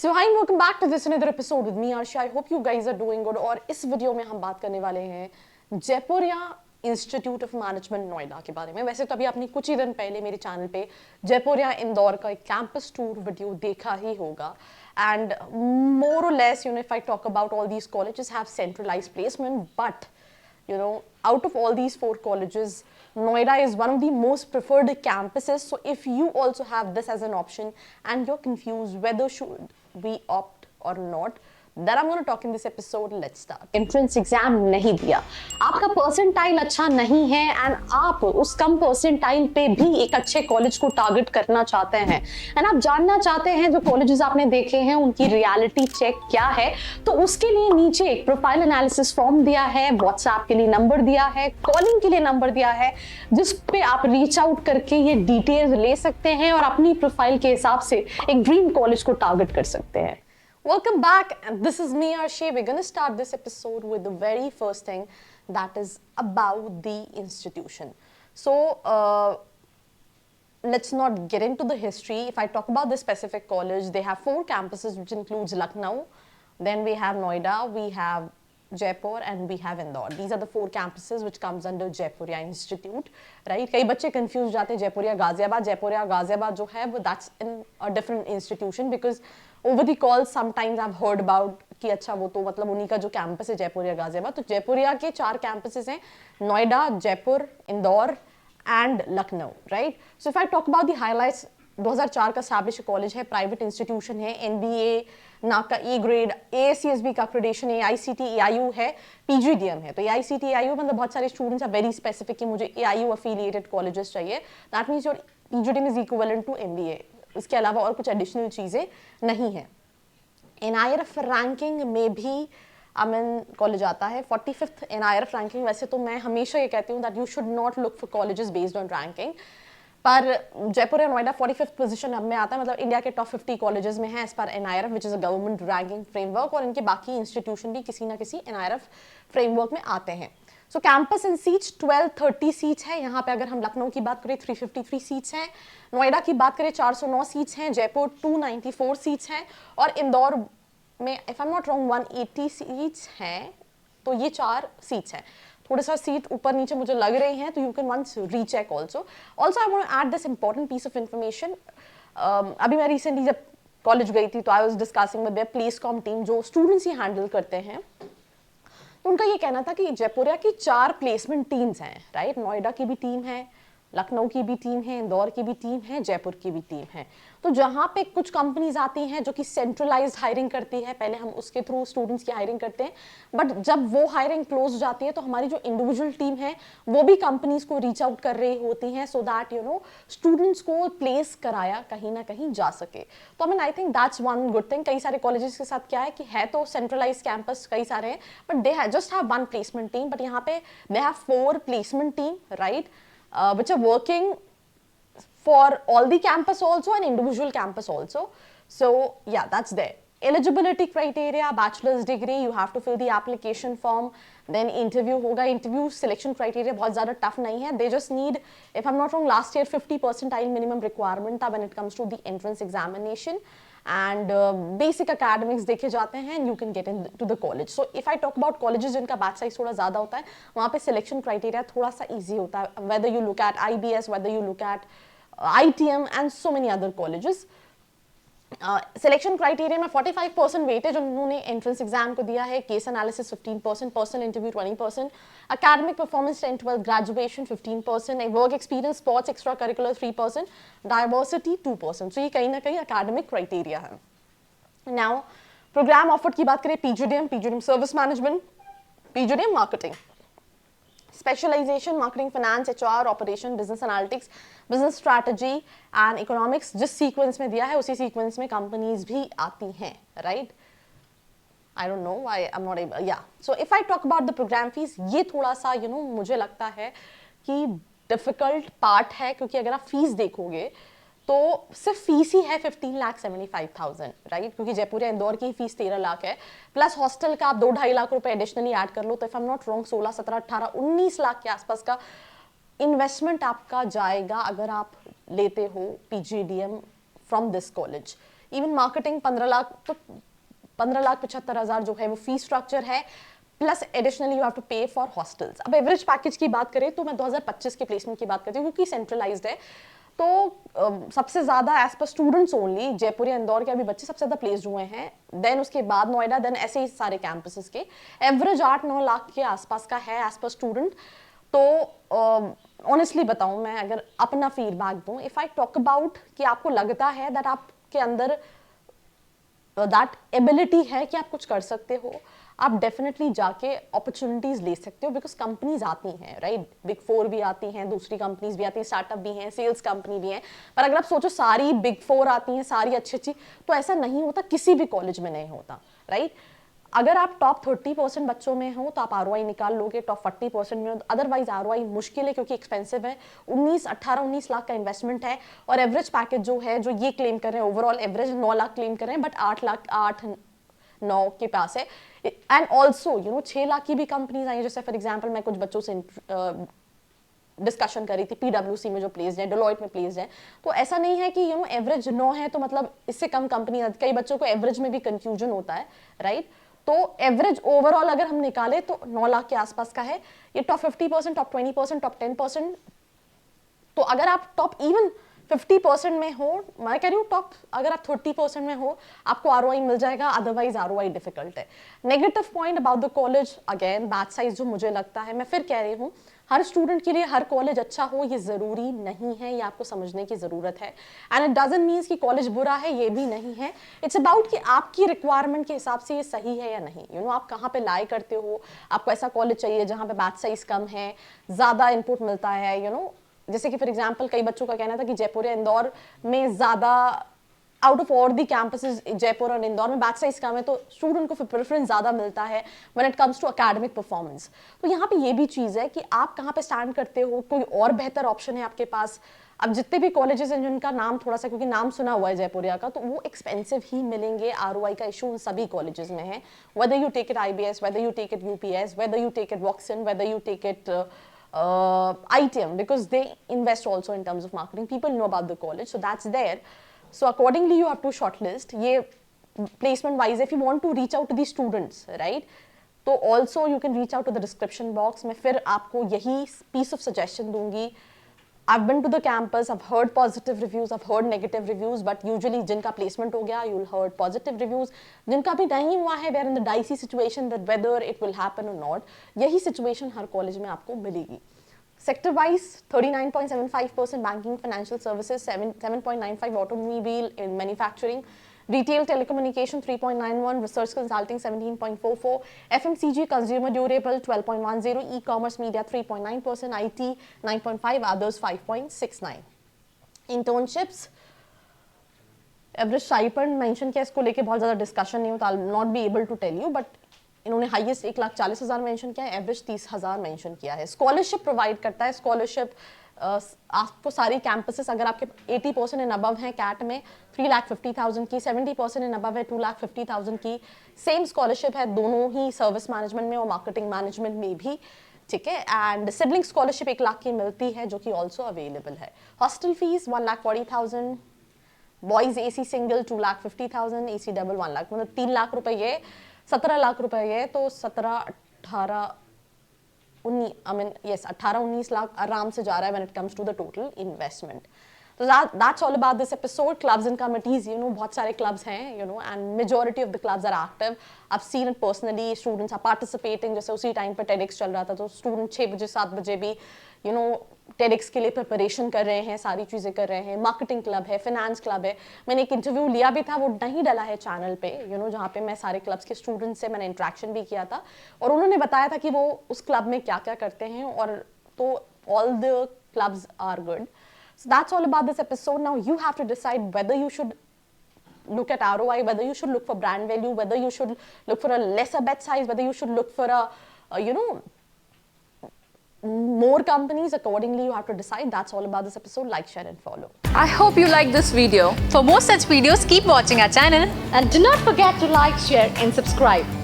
So hi and welcome back to this another episode with me Arshi. I hope you guys are doing good. और इस video में हम बात करने वाले हैं Jaipuria institute of management Noida के बारे में। वैसे तो अभी आपने कुछ ही दिन पहले मेरे चैनल पे जयपुरिया इंदौर का एक कैंपस टूर वीडियो देखा ही होगा। एंड मोर और less if I talk about all these colleges have centralised placement, but out of all these four colleges, Noida is one of the most preferred campuses. So if you also have this as an option and you're confused whether should we opt or not, that I'm going to talk in this episode. Let's start. Entrance exam नहीं दिया, आपका percentile अच्छा नहीं है and आप उस कम percentile पे भी एक अच्छे कॉलेज को टारगेट करना चाहते हैं एंड आप जानना चाहते हैं जो कॉलेजेस आपने देखे हैं उनकी रियलिटी चेक क्या है, तो उसके लिए नीचे एक प्रोफाइल एनालिसिस फॉर्म दिया है, व्हाट्सएप के लिए नंबर दिया है, कॉलिंग के लिए नंबर दिया है, जिस पे आप रीच आउट करके ये डिटेल्स ले सकते हैं और अपनी प्रोफाइल के हिसाब से एक ड्रीम कॉलेज को टारगेट कर सकते हैं। Welcome back, and this is me Arshi. We're going to start this episode with the very first thing, that is about the institution. So let's not get into the history. If I talk about this specific college, they have 4 campuses, which includes Lucknow, then we have Noida, we have Jaipur, and we have Indore. These are the 4 campuses which comes under Jaipuria Institute, right? कई बच्चे confused जाते हैं जयपुरिया गाजियाबाद जो है वो that's in a different institution, because over the call sometimes I've heard about कि अच्छा वो तो मतलब उन्हीं का जो कैंपस है जयपुरिया गाजियाबाद। तो जयपुरिया के 4 कैंपसेस हैं, Noida, Jaipur, Indore and Lucknow, right? So if I talk about the highlights, 2004 का एस्टैब्लिश कॉलेज है, प्राइवेट इंस्टीट्यूशन है, एनबीए नाक का ए ग्रेड, एसीएसबी का एक्रेडिटेशन है, एआईसीटी एआईयू है, पीजीडीएम है। तो एआईसीटी एआईयू मतलब बहुत सारे स्टूडेंट्स आर वेरी स्पेसिफिक कि मुझे एआईयू एफिलिएटेड कॉलेजेस चाहिए, that means your PGDM is equivalent to MBA. इसके अलावा और कुछ एडिशनल चीजें नहीं है। एनआईआरएफ रैंकिंग में भी अमन कॉलेज आता है 45th एनआईआरएफ रैंकिंग। वैसे तो मैं हमेशा ये कहती हूँ that you should not look for colleges based on ranking, पर जयपुर और नोएडा 45th पोजीशन अब में आता है, मतलब इंडिया के टॉप 50 कॉलेजेस में है as per NIRF, which is a government ranking framework, और इनके बाकी इंस्टीट्यूशन भी किसी ना किसी एनआईआरएफ फ्रेमवर्क में आते हैं। सो कैंपस इन सीट्स 1230 सीट्स है यहाँ पे। अगर हम लखनऊ की बात करें 353 सीट्स हैं, नोएडा की बात करें 409 सीट्स हैं, जयपुर 294 सीट्स हैं, और इंदौर में if I am not wrong 180 seats हैं। तो ये 4 सीट्स हैं, थोड़ा सा सीट ऊपर नीचे मुझे लग रही हैं, तो you can once recheck also. Also I want to add this important piece of information. अभी मैं रिसेंटली जब कॉलेज गई थी तो I was discussing with their placecom team, जो स्टूडेंट्स ही हैंडल करते हैं। तो उनका ये कहना था कि जयपुरिया की 4 प्लेसमेंट टीम्स हैं, राइट? नोएडा की भी टीम है, लखनऊ की भी टीम है, इंदौर की भी टीम है, जयपुर की भी टीम है। तो जहाँ पे कुछ कंपनीज आती हैं जो कि सेंट्रलाइज्ड हायरिंग करती है, पहले हम उसके थ्रू स्टूडेंट्स की हायरिंग करते हैं, बट जब वो हायरिंग क्लोज हो जाती है तो हमारी जो इंडिविजुअल टीम है वो भी कंपनीज को रीच आउट कर रही होती हैं, सो दैट स्टूडेंट्स को प्लेस कराया कहीं ना कहीं जा सके। तो I mean I think that's one good thing. कई सारे कॉलेजेस के साथ क्या है कि है तो सेंट्रलाइज कैंपस कई सारे हैं, but they just have 1 placement team, but यहाँ पे they have 4 placement team, right? Which are working for all the campus also and individual campus also. So yeah, that's there. Eligibility criteria, bachelor's degree, you have to fill the application form, then interview होगा। interview selection criteria बहुत ज़्यादा tough नहीं है, they just need, if I'm not wrong, last year 50 percentile minimum requirement था when it comes to the entrance examination, and basic academics देखे जाते हैं, and you can get into the college. So if I talk about colleges जिनका batch size थोड़ा ज़्यादा होता है, वहाँ पे selection criteria थोड़ा सा easy होता है, whether you look at IBS, whether you look at ITM and so many other colleges. Selection criteria में 45% वेटेज उन्होंने एंट्रेंस एग्जाम को दिया है, case analysis 15%, personal interview 20%, academic performance 10-12 graduation 15%, work experience, sports, extra curricular 3%, diversity 2%। तो ये कहीं ना कहीं एकेडमिक क्राइटेरिया है। नाउ प्रोग्राम ऑफर्ड की बात करें, PGDM service management, PGDM marketing, specialisation marketing, finance, HR, operation, business analytics, business strategy and economics. जिस सीक्वेंस में दिया है उसी सीक्वेंस में कंपनीज भी आती हैं, right? I don't know why I am not able, या so if I talk about the programme fees, ये थोड़ा सा मुझे लगता है कि डिफिकल्ट पार्ट है, क्योंकि अगर आप फीस देखोगे तो सिर्फ फीस ही है 15,75,000, राइट? क्योंकि जयपुर या इंदौर की फीस 13 लाख है, प्लस हॉस्टल का आप 2-2.5 लाख रुपए एडिशनली ऐड कर लो, तो if I am not wrong 16, 17, 18, 19 lakh के आसपास का इन्वेस्टमेंट आपका जाएगा अगर आप लेते हो PGDM from this college. Even marketing 15 lakh, तो 15,75,000 जो है वो फी स्ट्रक्चर है, plus additionally you have to pay for hostels. अब एवरेज पैकेज की बात करें तो मैं 2025 के प्लेसमेंट की बात करती हूँ क्योंकि सेंट्रलाइज्ड है, तो सबसे ज़्यादा as per students only Jaipur या इंदौर के अभी बच्चे सबसे ज़्यादा प्लेस्ड हुए हैं, देन उसके बाद नोएडा, देन ऐसे ही सारे कैंपसेस के एवरेज 8-9 लाख के आसपास का है एज पर स्टूडेंट। तो ऑनेस्टली बताऊँ, मैं अगर अपना फीडबैक दूँ, इफ़ आई टॉक अबाउट कि आपको लगता है दैट आपके अंदर दैट एबिलिटी है कि आप कुछ कर सकते हो, आप डेफिनेटली जाके अपॉर्चुनिटीज ले सकते हो, बिकॉज कंपनीज आती हैं, राइट, बिग 4 भी आती हैं, दूसरी कंपनीज भी आती हैं, स्टार्टअप भी हैं, सेल्स कंपनी भी हैं, पर अगर आप सोचो सारी बिग 4 आती हैं, सारी अच्छी, तो ऐसा नहीं होता, किसी भी कॉलेज में नहीं होता, राइट। अगर आप टॉप 30% बच्चों में हो तो आप ROI निकाल लोगे, टॉप 40% में हो, अदरवाइज ROI मुश्किल है क्योंकि एक्सपेंसिव है। 18-19 लाख का इन्वेस्टमेंट है और एवरेज पैकेज जो है, जो ये क्लेम कर रहे हैं, ओवरऑल एवरेज 9 लाख क्लेम कर रहे हैं, बट 8-9 के पास है। एंड ऑल्सो 6 लाख की भी कंपनीज आई हैं, जैसे फॉर एग्जाम्पल मैं कुछ बच्चों से डिस्कशन करी थी, PwC में जो प्लेस्ड है, डेलॉयट में प्लेस्ड है, तो ऐसा नहीं है कि एवरेज 9 है तो मतलब इससे कम कंपनी, कई बच्चों को एवरेज में भी कंफ्यूजन होता है, राइट। तो एवरेज ओवरऑल अगर हम निकाले तो 9 लाख के आसपास का है। ये टॉप 50%, टॉप 20%, टॉप 10%, तो अगर आप टॉप इवन 50% में हो, मैं कह रही हूँ टॉप, अगर आप 30% में हो आपको ROI मिल जाएगा, अदरवाइज ROI डिफिकल्ट है। Negative point about the college, again batch size जो मुझे लगता है, मैं फिर कह रही हूँ, हर स्टूडेंट के लिए हर कॉलेज अच्छा हो ये ज़रूरी नहीं है, ये आपको समझने की ज़रूरत है। एंड इट डजंट मीन्स कि कॉलेज बुरा है, ये भी नहीं है। इट्स अबाउट कि आपकी रिक्वायरमेंट के हिसाब से ये सही है या नहीं, आप कहाँ पे लाई करते हो। आपको ऐसा कॉलेज चाहिए जहाँ पे बैच साइज कम है, ज़्यादा इनपुट मिलता है, जैसे कि फॉर एग्जाम्पल कई बच्चों का कहना था कि जयपुर या इंदौर में ज़्यादा, out of all the campuses Jaipur और इंदौर में बैच साइज कम है, तो स्टूडेंट को प्रेफरेंस ज़्यादा मिलता है when it comes to academic performance. तो यहाँ पे ये भी चीज़ है कि आप कहाँ पे स्टैंड करते हो, कोई और बेहतर ऑप्शन है आपके पास। अब जितने भी कॉलेजेस हैं जिनका नाम थोड़ा सा, क्योंकि नाम सुना हुआ है जयपुरिया का, तो वो एक्सपेंसिव ही मिलेंगे। ROI का इशू उन सभी कॉलेजेस में है, whether you take it IBS, whether you take it UPS, whether you take it Voxen, whether you take it ITM, because they invest also in terms of marketing. People know about the college, so that's there. So accordingly you have to shortlist. ये placement wise, if you want to reach out to the students, right, तो also you can reach out to the description box. मैं फिर आपको यही piece of suggestion दूंगी. I've been to the campus, I've heard positive reviews, I've heard negative reviews, but usually जिनका placement हो गया, you'll heard positive reviews. जिनका भी नहीं हुआ है, we're in the dicey situation that whether it will happen or not. यही situation हर college में आपको मिलेगी. Sector wise, 39.75% banking, financial services, 7.95 automobile in manufacturing, retail telecommunication 3.91, research consulting 17.44, FMCG consumer durable 12.10, e-commerce media 3.9%, IT 9.5, others 5.69. Internships, average stipend mention किया, इसको लेके बहुत ज़्यादा discussion नहीं होता, I will not be able to tell you, but इन्होंने highest 1,40,000 mention किया है, एवरेज 30,000 मेंशन किया है। स्कॉलरशिप प्रोवाइड करता है, स्कॉलरशिप आपको सारी कैंपसेस, अगर आपके 80% एंड अबव हैं कैट में 3,50,000 की, 70% एंड अबव है 2,50,000 की, सेम स्कॉलरशिप है दोनों ही सर्विस मैनेजमेंट में और मार्केटिंग मैनेजमेंट में भी, ठीक है। एंड सिबलिंग स्कॉलरशिप 1 लाख की मिलती है जो कि ऑल्सो अवेलेबल है। Hostel fees 1,40,000, boys AC single 2,50,000, AC double 1 lakh, मतलब 3 लाख रुपए ये, 17 लाख रुपए ये, तो 18-19 लाख आराम से जा रहा है when it comes to the total investment. So that's all about this episode. Clubs and committees, बहुत सारे clubs हैं, and majority of the clubs are active. I've seen it personally. Students are participating. जैसे उसी time पर TEDx चल रहा था, तो स्टूडेंट 6 बजे 7 बजे भी TEDx के लिए प्रिपरेशन कर रहे हैं, सारी चीज़ें कर रहे हैं। मार्केटिंग क्लब है, फिनेंस क्लब है। मैंने एक इंटरव्यू लिया भी था, वो नहीं डाला है चैनल पे, जहाँ पे मैं सारे क्लब्स के स्टूडेंट्स से मैंने इंटरेक्शन भी किया था, और उन्होंने बताया था कि वो उस क्लब में क्या क्या करते हैं, और तो all the clubs are good. So that's all about this episode. Now you have to decide whether you should look at ROI, whether you should look for brand value, whether you should look for a lesser bet size, whether you should look for more companies. Accordingly, you have to decide. That's all about this episode. Like, share and follow. I hope you like this video. For more such videos, keep watching our channel. And do not forget to like, share and subscribe.